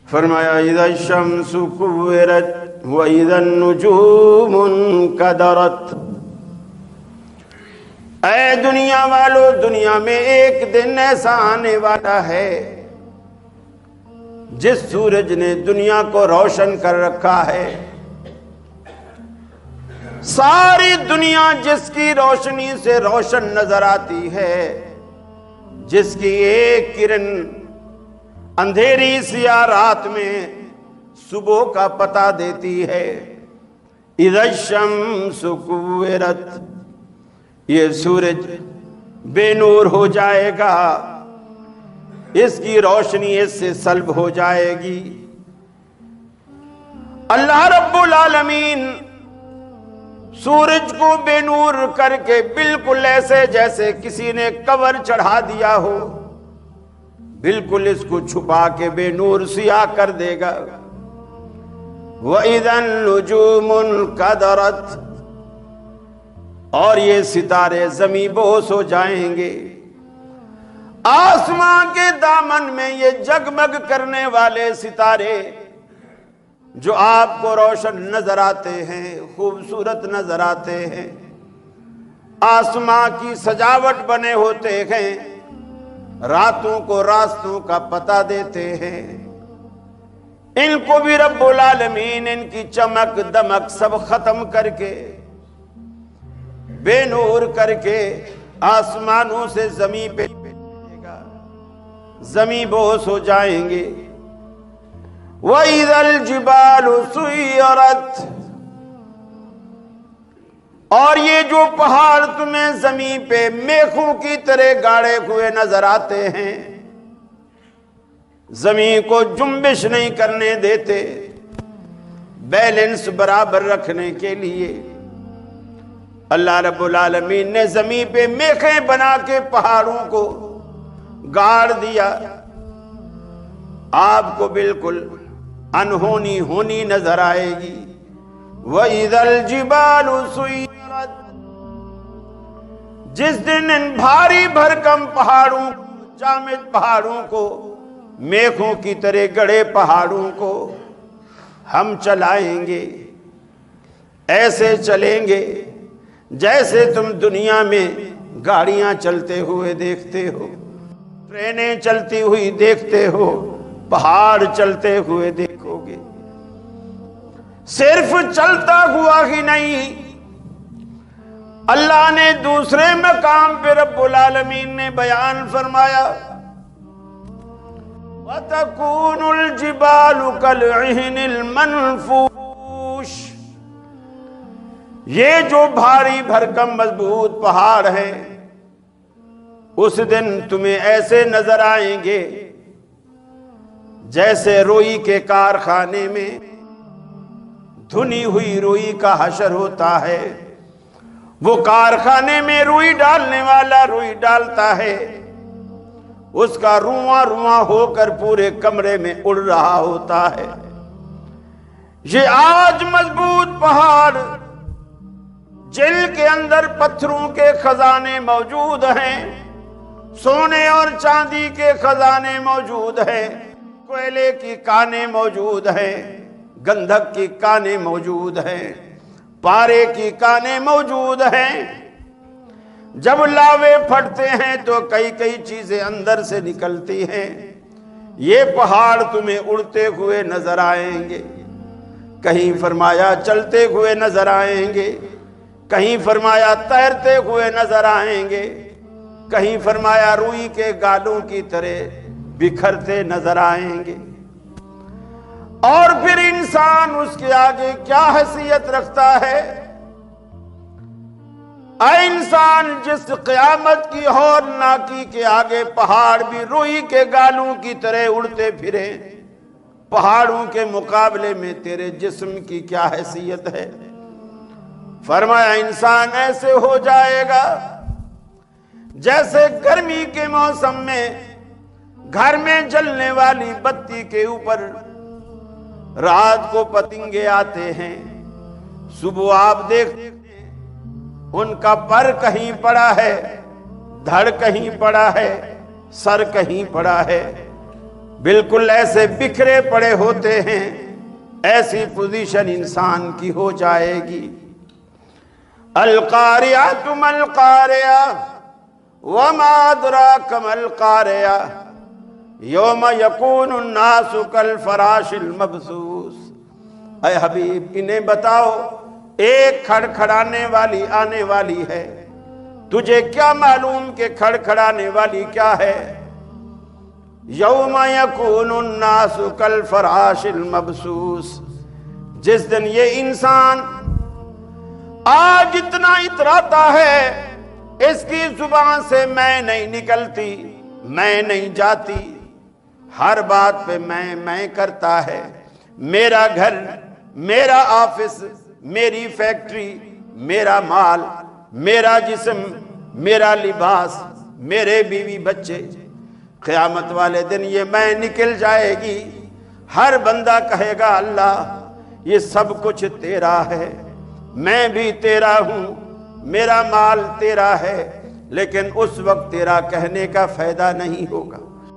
فرمایا اذا الشمس كورت واذا النجوم انكدرت، اے دنیا والو، دنیا میں ایک دن ایسا آنے والا ہے جس سورج نے دنیا کو روشن کر رکھا ہے، ساری دنیا جس کی روشنی سے روشن نظر آتی ہے، جس کی ایک کرن اندھیری سیاہ رات میں صبح کا پتہ دیتی ہے۔ اذا الشمس کورت، یہ سورج بے نور ہو جائے گا، اس کی روشنی اس سے سلب ہو جائے گی۔ اللہ رب العالمین سورج کو بے نور کر کے بالکل ایسے جیسے کسی نے کور چڑھا دیا ہو، بالکل اس کو چھپا کے بے نور سیاہ کر دے گا۔ وَإِذَا النُّجُومُ انْكَدَرَتْ، اور یہ ستارے زمین بوس ہو جائیں گے۔ آسمان کے دامن میں یہ جگمگ کرنے والے ستارے جو آپ کو روشن نظر آتے ہیں، خوبصورت نظر آتے ہیں، آسمان کی سجاوٹ بنے ہوتے ہیں، راتوں کو راستوں کا پتہ دیتے ہیں، ان کو بھی رب العالمین ان کی چمک دمک سب ختم کر کے بے نور کر کے آسمانوں سے زمین پہ زمین بوس ہو جائیں گے۔ وَإِذَا الْجِبَالُ سُيِّرَتْ، اور یہ جو پہاڑ تمہیں زمین پہ میخوں کی طرح گاڑے ہوئے نظر آتے ہیں، زمین کو جنبش نہیں کرنے دیتے، بیلنس برابر رکھنے کے لیے اللہ رب العالمین نے زمین پہ میخیں بنا کے پہاڑوں کو گاڑ دیا، آپ کو بالکل انہونی ہونی نظر آئے گی۔ وَإِذَا الْجِبَالُ سُيِّرَتْ، جس دن ان بھاری بھرکم پہاڑوں، جامد پہاڑوں کو، میخوں کی طرح گڑے پہاڑوں کو ہم چلائیں گے، ایسے چلیں گے جیسے تم دنیا میں گاڑیاں چلتے ہوئے دیکھتے ہو، ٹرینیں چلتی ہوئی دیکھتے ہو، پہاڑ چلتے ہوئے دیکھو گے۔ صرف چلتا ہوا ہی نہیں، اللہ نے دوسرے مقام پہ رب العالمین نے بیان فرمایا وَتَكُونُ الْجِبَالُ كَالْعِهْنِ الْمَنْفُوشِ، یہ جو بھاری بھرکم مضبوط پہاڑ ہیں اس دن تمہیں ایسے نظر آئیں گے جیسے روئی کے کارخانے میں دھنی ہوئی روئی کا حشر ہوتا ہے، وہ کارخانے میں روئی ڈالنے والا روئی ڈالتا ہے، اس کا رواں رواں ہو کر پورے کمرے میں اڑ رہا ہوتا ہے۔ یہ آج مضبوط پہاڑ جن کے اندر پتھروں کے خزانے موجود ہیں، سونے اور چاندی کے خزانے موجود ہیں، کوئلے کی کانیں موجود ہیں، گندھک کی کانیں موجود ہیں، پارے کی کانیں موجود ہیں، جب لاوے پھٹتے ہیں تو کئی کئی چیزیں اندر سے نکلتی ہیں۔ یہ پہاڑ تمہیں اڑتے ہوئے نظر آئیں گے، کہیں فرمایا چلتے ہوئے نظر آئیں گے، کہیں فرمایا تیرتے ہوئے نظر آئیں گے، کہیں فرمایا روئی کے گالوں کی طرح بکھرتے نظر آئیں گے۔ اور پھر انسان اس کے آگے کیا حیثیت رکھتا ہے؟ اے انسان، جس قیامت کی ہولناکی کے آگے پہاڑ بھی روئی کے گالوں کی طرح اڑتے پھرے، پہاڑوں کے مقابلے میں تیرے جسم کی کیا حیثیت ہے؟ فرمایا انسان ایسے ہو جائے گا جیسے گرمی کے موسم میں گھر میں جلنے والی بتی کے اوپر رات کو پتنگے آتے ہیں، صبح آپ دیکھتے ہیں ان کا پر کہیں پڑا ہے، دھڑ کہیں پڑا ہے، سر کہیں پڑا ہے، بالکل ایسے بکھرے پڑے ہوتے ہیں، ایسی پوزیشن انسان کی ہو جائے گی۔ القاریۃ ما القاریہ وما ادراک ما القاریہ یوم یکون الناس کالفراش المبثوث۔ اے حبیب انہیں بتاؤ، ایک کھڑکھڑانے والی آنے والی ہے، تجھے کیا معلوم کہ کھڑکھڑانے والی کیا ہے؟ یوم یکون الناس کالفراش المبثوث، جس دن یہ انسان آج اتنا اتراتا ہے، اس کی زبان سے میں نہیں نکلتی، میں نہیں جاتی، ہر بات پہ میں کرتا ہے۔ میرا گھر، میرا آفس، میری فیکٹری، میرا مال، میرا جسم، میرا لباس، میرے بیوی بچے، قیامت والے دن یہ میں نکل جائے گی۔ ہر بندہ کہے گا اللہ یہ سب کچھ تیرا ہے، میں بھی تیرا ہوں، میرا مال تیرا ہے، لیکن اس وقت تیرا کہنے کا فائدہ نہیں ہوگا۔